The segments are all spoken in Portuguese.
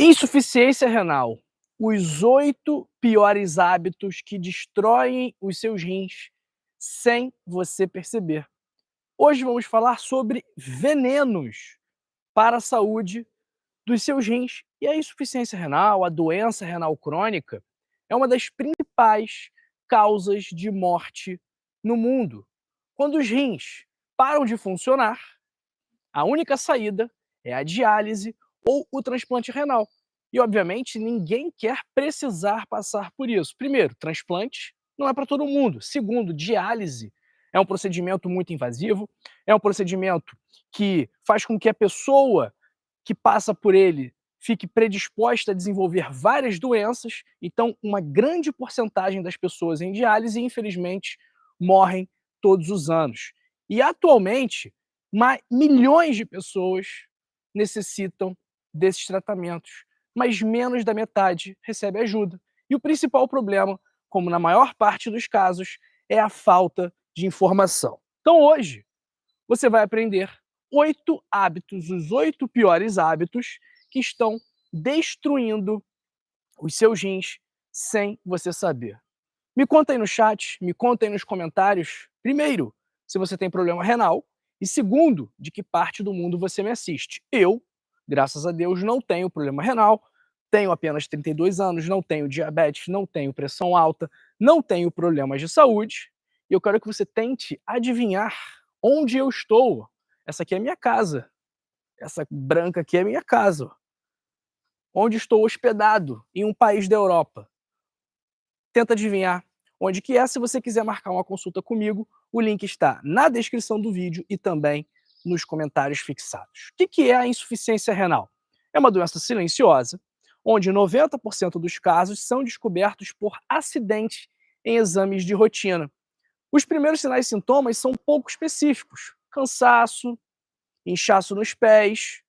Insuficiência renal. Os 8 piores hábitos que destroem os seus rins sem você perceber. Hoje vamos falar sobre venenos para a saúde dos seus rins. E a insuficiência renal, a doença renal crônica, é uma das principais causas de morte no mundo. Quando os rins param de funcionar, a única saída é a diálise ou o transplante renal. E, obviamente, ninguém quer precisar passar por isso. Primeiro, transplante não é para todo mundo. Segundo, diálise é um procedimento muito invasivo, é um procedimento que faz com que a pessoa que passa por ele fique predisposta a desenvolver várias doenças. Então, uma grande porcentagem das pessoas em diálise, infelizmente, morrem todos os anos. E, atualmente, milhões de pessoas necessitam desses tratamentos, mas menos da metade recebe ajuda. E o principal problema, como na maior parte dos casos, é a falta de informação. Então, hoje, você vai aprender 8 hábitos, os 8 piores hábitos que estão destruindo os seus rins sem você saber. Me conta aí no chat, me conta aí nos comentários, primeiro, se você tem problema renal, e segundo, de que parte do mundo você me assiste. Eu, graças a Deus, não tenho problema renal, tenho apenas 32 anos, não tenho diabetes, não tenho pressão alta, não tenho problemas de saúde, e eu quero que você tente adivinhar onde eu estou. Essa aqui é a minha casa, essa branca aqui é a minha casa. Onde estou hospedado, em um país da Europa. Tenta adivinhar onde que é. Se você quiser marcar uma consulta comigo, o link está na descrição do vídeo e também nos comentários fixados. O que é a insuficiência renal? É uma doença silenciosa, onde 90% dos casos são descobertos por acidente em exames de rotina. Os primeiros sinais e sintomas são pouco específicos: cansaço, inchaço nos pés,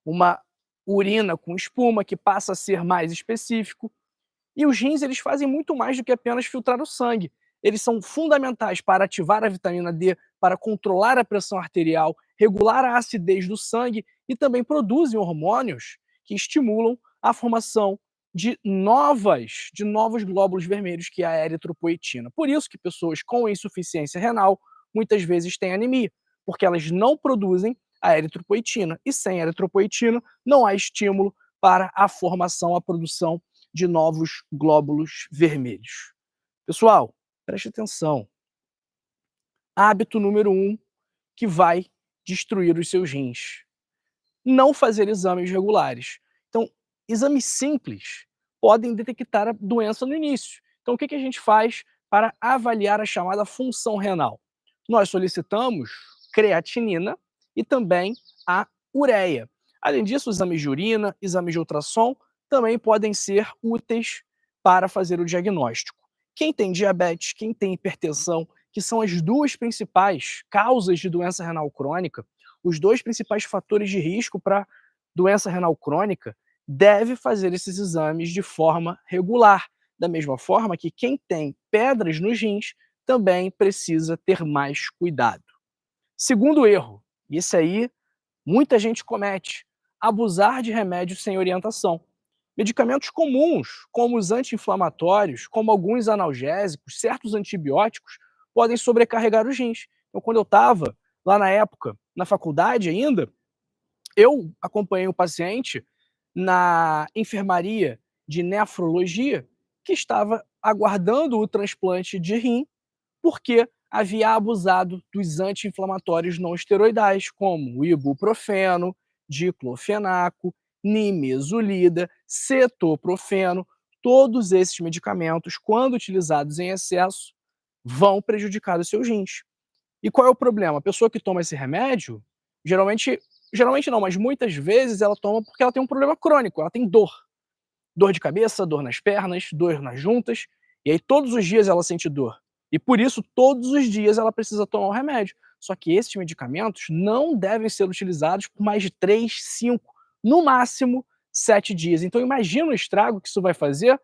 uma urina com espuma que passa a ser mais específico. E os rins, eles fazem muito mais do que apenas filtrar o sangue. Eles são fundamentais para ativar a vitamina D, para controlar a pressão arterial, regular a acidez do sangue e também produzem hormônios que estimulam a formação de novos glóbulos vermelhos, que é a eritropoetina. Por isso que pessoas com insuficiência renal muitas vezes têm anemia, porque elas não produzem a eritropoetina. E sem eritropoetina não há estímulo para a formação, a produção de novos glóbulos vermelhos. Pessoal, preste atenção. Hábito número 1 que vai destruir os seus rins: não fazer exames regulares. Então, exames simples podem detectar a doença no início. Então, o que a gente faz para avaliar a chamada função renal? Nós solicitamos creatinina e também a ureia. Além disso, exames de urina, exames de ultrassom também podem ser úteis para fazer o diagnóstico. Quem tem diabetes, quem tem hipertensão, que são as duas principais causas de doença renal crônica, os dois principais fatores de risco para doença renal crônica, deve fazer esses exames de forma regular. Da mesma forma que quem tem pedras nos rins também precisa ter mais cuidado. Segundo erro, e esse aí muita gente comete: abusar de remédios sem orientação. Medicamentos comuns, como os anti-inflamatórios, como alguns analgésicos, certos antibióticos, podem sobrecarregar os rins. Então, quando eu estava lá na época, na faculdade ainda, eu acompanhei um paciente na enfermaria de nefrologia que estava aguardando o transplante de rim porque havia abusado dos anti-inflamatórios não esteroidais, como o ibuprofeno, diclofenaco, nimesulida, cetoprofeno. Todos esses medicamentos, quando utilizados em excesso, vão prejudicar os seus rins. E qual é o problema? A pessoa que toma esse remédio, geralmente não, mas muitas vezes ela toma porque ela tem um problema crônico, ela tem dor. Dor de cabeça, dor nas pernas, dor nas juntas, e aí todos os dias ela sente dor. E por isso, todos os dias ela precisa tomar um remédio. Só que esses medicamentos não devem ser utilizados por mais de 3, 5, no máximo 7 dias. Então imagina o estrago que isso vai fazer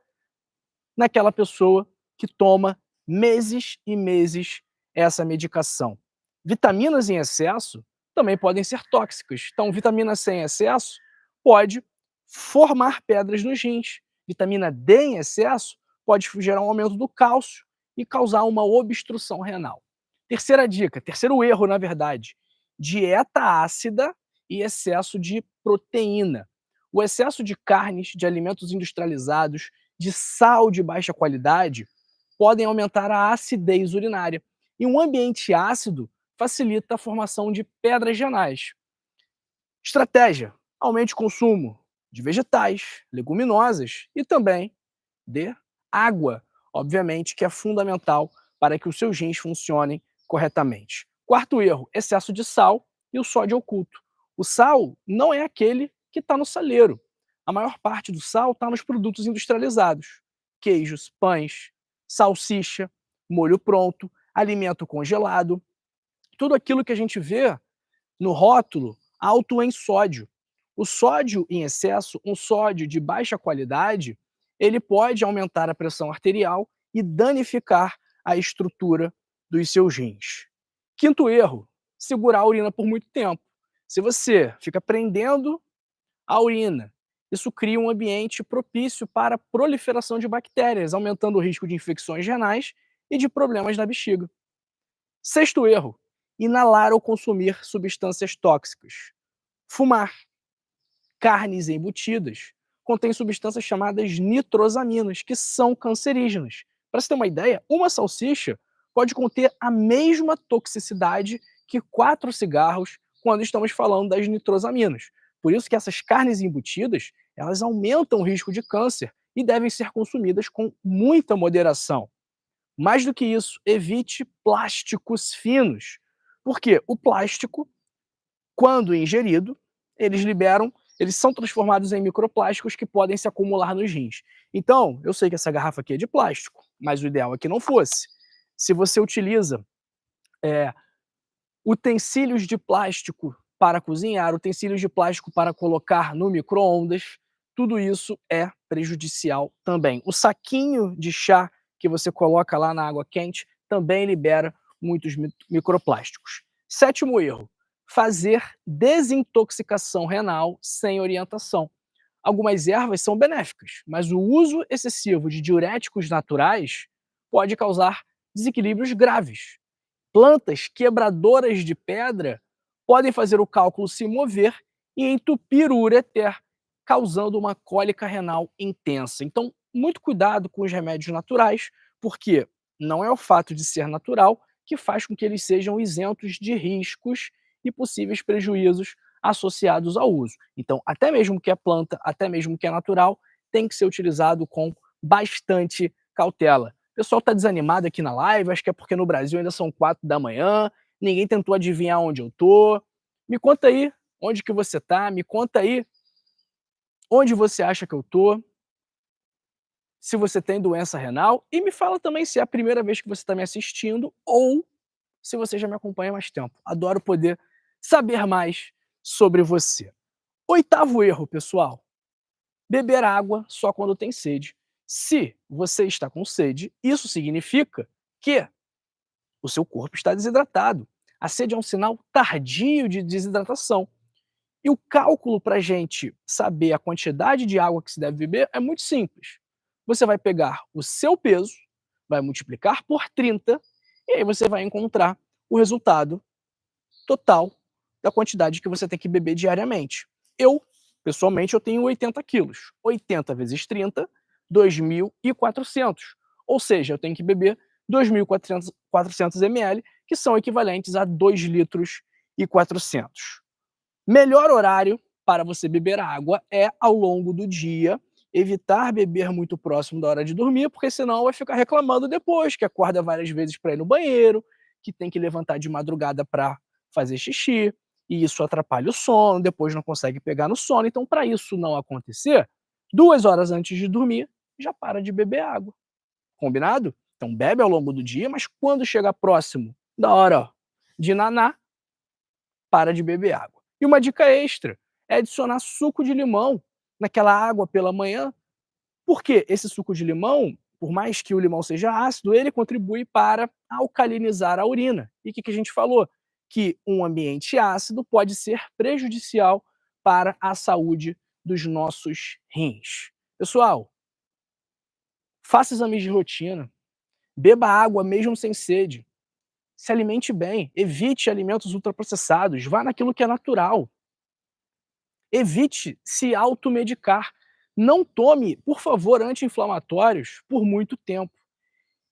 naquela pessoa que toma meses e meses essa medicação. Vitaminas em excesso também podem ser tóxicas. Então, vitamina C em excesso pode formar pedras nos rins. Vitamina D em excesso pode gerar um aumento do cálcio e causar uma obstrução renal. Terceira dica, terceiro erro, na verdade, dieta ácida e excesso de proteína. O excesso de carnes, de alimentos industrializados, de sal de baixa qualidade podem aumentar a acidez urinária. E um ambiente ácido facilita a formação de pedras renais. Estratégia: aumente o consumo de vegetais, leguminosas e também de água, obviamente, que é fundamental para que os seus rins funcionem corretamente. Quarto erro: excesso de sal e o sódio oculto. O sal não é aquele que está no saleiro. A maior parte do sal está nos produtos industrializados: queijos, pães, salsicha, molho pronto, alimento congelado. Tudo aquilo que a gente vê no rótulo alto em sódio. O sódio em excesso, um sódio de baixa qualidade, ele pode aumentar a pressão arterial e danificar a estrutura dos seus rins. Quinto erro: segurar a urina por muito tempo. Se você fica prendendo a urina, isso cria um ambiente propício para a proliferação de bactérias, aumentando o risco de infecções renais e de problemas na bexiga. Sexto erro: inalar ou consumir substâncias tóxicas. Fumar, carnes embutidas contém substâncias chamadas nitrosaminas, que são cancerígenas. Para você ter uma ideia, uma salsicha pode conter a mesma toxicidade que 4 cigarros quando estamos falando das nitrosaminas. Por isso que essas carnes embutidas, elas aumentam o risco de câncer e devem ser consumidas com muita moderação. Mais do que isso, evite plásticos finos. Porque o plástico, quando ingerido, eles são transformados em microplásticos que podem se acumular nos rins. Então, eu sei que essa garrafa aqui é de plástico, mas o ideal é que não fosse. Se você utiliza é, utensílios de plástico para cozinhar, utensílios de plástico para colocar no micro-ondas, tudo isso é prejudicial também. O saquinho de chá que você coloca lá na água quente também libera muitos microplásticos. Sétimo erro: fazer desintoxicação renal sem orientação. Algumas ervas são benéficas, mas o uso excessivo de diuréticos naturais pode causar desequilíbrios graves. Plantas quebradoras de pedra podem fazer o cálculo se mover e entupir o ureter, causando uma cólica renal intensa. Então, muito cuidado com os remédios naturais, porque não é o fato de ser natural que faz com que eles sejam isentos de riscos e possíveis prejuízos associados ao uso. Então, até mesmo que é planta, até mesmo que é natural, tem que ser utilizado com bastante cautela. O pessoal está desanimado aqui na live, acho que é porque no Brasil ainda são 4 da manhã, ninguém tentou adivinhar onde eu tô. Me conta aí onde que você tá, me conta aí onde você acha que eu tô, se você tem doença renal e me fala também se é a primeira vez que você está me assistindo ou se você já me acompanha há mais tempo. Adoro poder saber mais sobre você. Oitavo erro, pessoal: beber água só quando tem sede. Se você está com sede, isso significa que o seu corpo está desidratado. A sede é um sinal tardio de desidratação. E o cálculo para a gente saber a quantidade de água que se deve beber é muito simples. Você vai pegar o seu peso, vai multiplicar por 30, e aí você vai encontrar o resultado total da quantidade que você tem que beber diariamente. Eu, pessoalmente, eu tenho 80 quilos. 80 vezes 30, 2.400. Ou seja, eu tenho que beber 2.400 ml, que são equivalentes a 2 litros e 400. Melhor horário para você beber água é ao longo do dia, evitar beber muito próximo da hora de dormir, porque senão vai ficar reclamando depois, que acorda várias vezes para ir no banheiro, que tem que levantar de madrugada para fazer xixi, e isso atrapalha o sono, depois não consegue pegar no sono. Então, para isso não acontecer, 2 horas antes de dormir, já para de beber água. Combinado? Então bebe ao longo do dia, mas quando chegar próximo da hora, ó, de naná, para de beber água. E uma dica extra é adicionar suco de limão naquela água pela manhã, porque esse suco de limão, por mais que o limão seja ácido, ele contribui para alcalinizar a urina. E o que a gente falou? Que um ambiente ácido pode ser prejudicial para a saúde dos nossos rins. Pessoal, faça exames de rotina, beba água mesmo sem sede, se alimente bem, evite alimentos ultraprocessados, vá naquilo que é natural. Evite se automedicar. Não tome, por favor, anti-inflamatórios por muito tempo.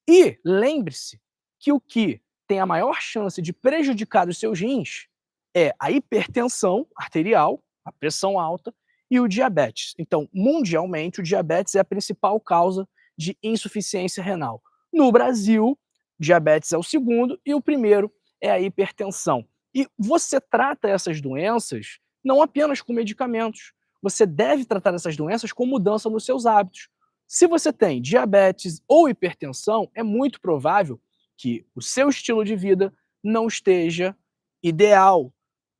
E lembre-se que o que tem a maior chance de prejudicar os seus rins é a hipertensão arterial, a pressão alta, e o diabetes. Então, mundialmente, o diabetes é a principal causa de insuficiência renal. No Brasil, diabetes é o segundo e o primeiro é a hipertensão. E você trata essas doenças não apenas com medicamentos. Você deve tratar essas doenças com mudança nos seus hábitos. Se você tem diabetes ou hipertensão, é muito provável que o seu estilo de vida não esteja ideal.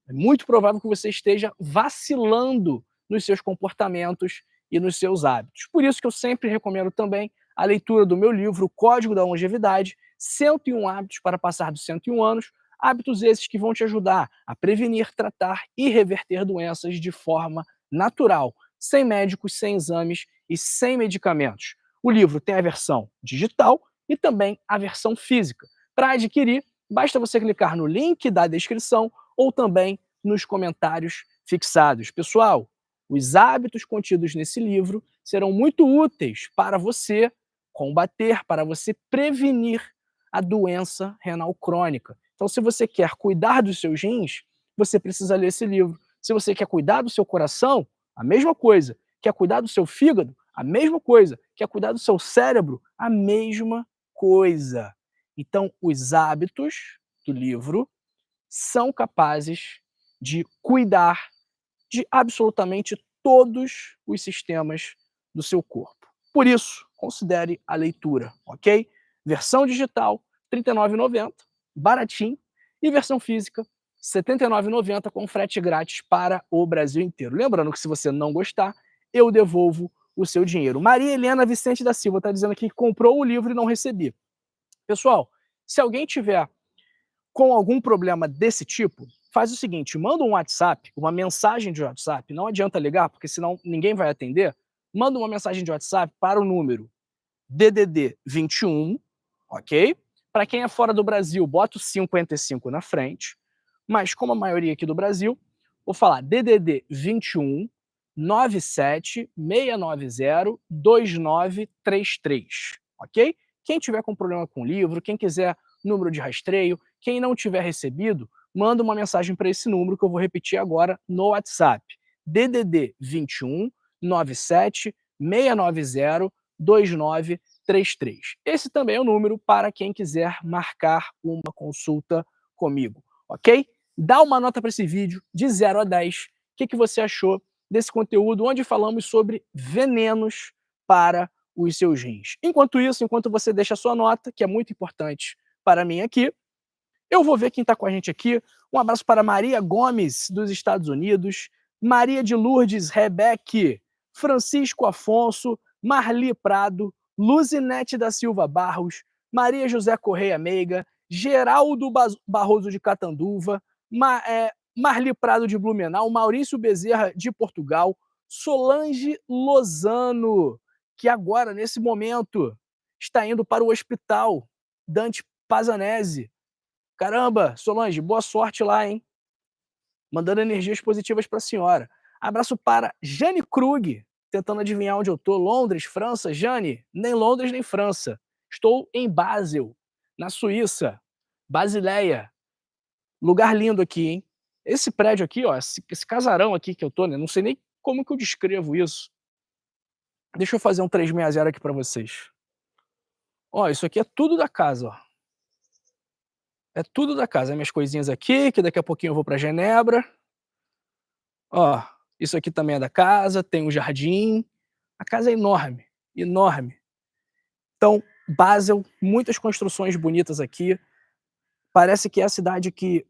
É muito provável que você esteja vacilando nos seus comportamentos e nos seus hábitos. Por isso que eu sempre recomendo também a leitura do meu livro Código da Longevidade, 101 hábitos para passar dos 101 anos, hábitos esses que vão te ajudar a prevenir, tratar e reverter doenças de forma natural, sem médicos, sem exames e sem medicamentos. O livro tem a versão digital e também a versão física. Para adquirir, basta você clicar no link da descrição ou também nos comentários fixados. Pessoal, os hábitos contidos nesse livro serão muito úteis para você combater, para você prevenir a doença renal crônica. Então, se você quer cuidar dos seus rins, você precisa ler esse livro. Se você quer cuidar do seu coração, a mesma coisa. Quer cuidar do seu fígado? A mesma coisa. Quer cuidar do seu cérebro? A mesma coisa. Então, os hábitos do livro são capazes de cuidar de absolutamente todos os sistemas do seu corpo. Por isso, considere a leitura, ok? Versão digital, R$ 39,90, baratinho, e versão física, R$ 79,90 com frete grátis para o Brasil inteiro. Lembrando que se você não gostar, eu devolvo o seu dinheiro. Maria Helena Vicente da Silva está dizendo aqui que comprou o livro e não recebi. Pessoal, se alguém tiver com algum problema desse tipo, faz o seguinte, manda um WhatsApp, uma mensagem de WhatsApp, não adianta ligar, porque senão ninguém vai atender, manda uma mensagem de WhatsApp para o número DDD 21, ok? Para quem é fora do Brasil, bota o 55 na frente, mas como a maioria aqui do Brasil, vou falar DDD 21 97 690 2933, ok? Quem tiver com problema com o livro, quem quiser número de rastreio, quem não tiver recebido, manda uma mensagem para esse número que eu vou repetir agora no WhatsApp. DDD 21 97 690 2933. Esse também é o número para quem quiser marcar uma consulta comigo, ok? Dá uma nota para esse vídeo de 0 a 10. O que você achou desse conteúdo onde falamos sobre venenos para os seus rins? Enquanto isso, enquanto você deixa a sua nota, que é muito importante para mim aqui, eu vou ver quem está com a gente aqui. Um abraço para Maria Gomes, dos Estados Unidos, Maria de Lourdes Rebeque, Francisco Afonso, Marli Prado, Luzinete da Silva Barros, Maria José Correia Meiga, Geraldo Barroso de Catanduva, Marli Prado de Blumenau, Maurício Bezerra de Portugal, Solange Lozano, que agora, nesse momento, está indo para o hospital Dante Pazanese. Caramba, Solange, boa sorte lá, hein? Mandando energias positivas para a senhora. Abraço para Jane Krug, tentando adivinhar onde eu tô. Londres, França. Jane, nem Londres nem França. Estou em Basel, na Suíça. Basileia. Lugar lindo aqui, hein? Esse prédio aqui, ó, esse casarão aqui que eu tô, né? Não sei nem como que eu descrevo isso. Deixa eu fazer um 360 aqui para vocês. Ó, isso aqui é tudo da casa, ó. É tudo da casa. Minhas coisinhas aqui, que daqui a pouquinho eu vou para Genebra. Ó, isso aqui também é da casa, tem um jardim. A casa é enorme, enorme. Então, Basel, muitas construções bonitas aqui. Parece que é a cidade que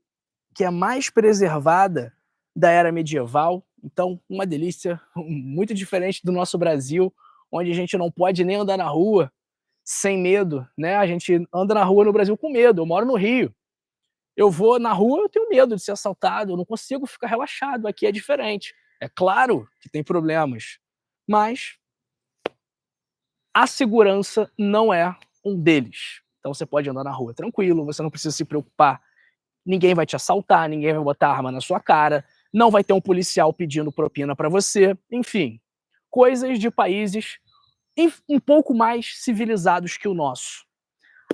é mais preservada da era medieval. Então, uma delícia, muito diferente do nosso Brasil, onde a gente não pode nem andar na rua sem medo, né? A gente anda na rua no Brasil com medo. Eu moro no Rio. Eu vou na rua, eu tenho medo de ser assaltado, eu não consigo ficar relaxado. Aqui é diferente. É claro que tem problemas, mas a segurança não é um deles. Então você pode andar na rua tranquilo, você não precisa se preocupar, ninguém vai te assaltar, ninguém vai botar arma na sua cara, não vai ter um policial pedindo propina para você, enfim, coisas de países um pouco mais civilizados que o nosso.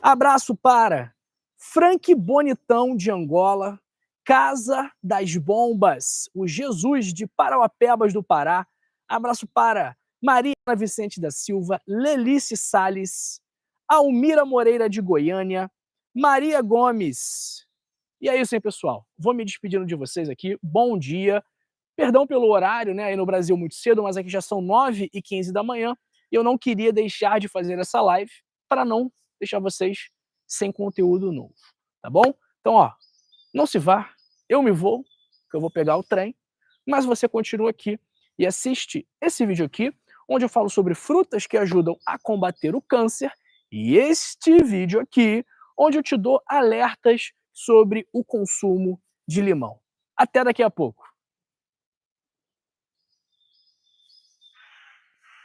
Abraço para Frank Bonitão de Angola, Casa das Bombas, o Jesus de Parauapebas do Pará. Abraço para Maria Vicente da Silva, Lelice Salles, Almira Moreira de Goiânia, Maria Gomes. E é isso aí, pessoal. Vou me despedindo de vocês aqui. Bom dia. Perdão pelo horário, né? Aí no Brasil muito cedo, mas aqui já são 9h15 da manhã. E eu não queria deixar de fazer essa live para não deixar vocês sem conteúdo novo, tá bom? Então, ó, não se vá, eu me vou, que eu vou pegar o trem, mas você continua aqui e assiste esse vídeo aqui, onde eu falo sobre frutas que ajudam a combater o câncer, e este vídeo aqui, onde eu te dou alertas sobre o consumo de limão. Até daqui a pouco.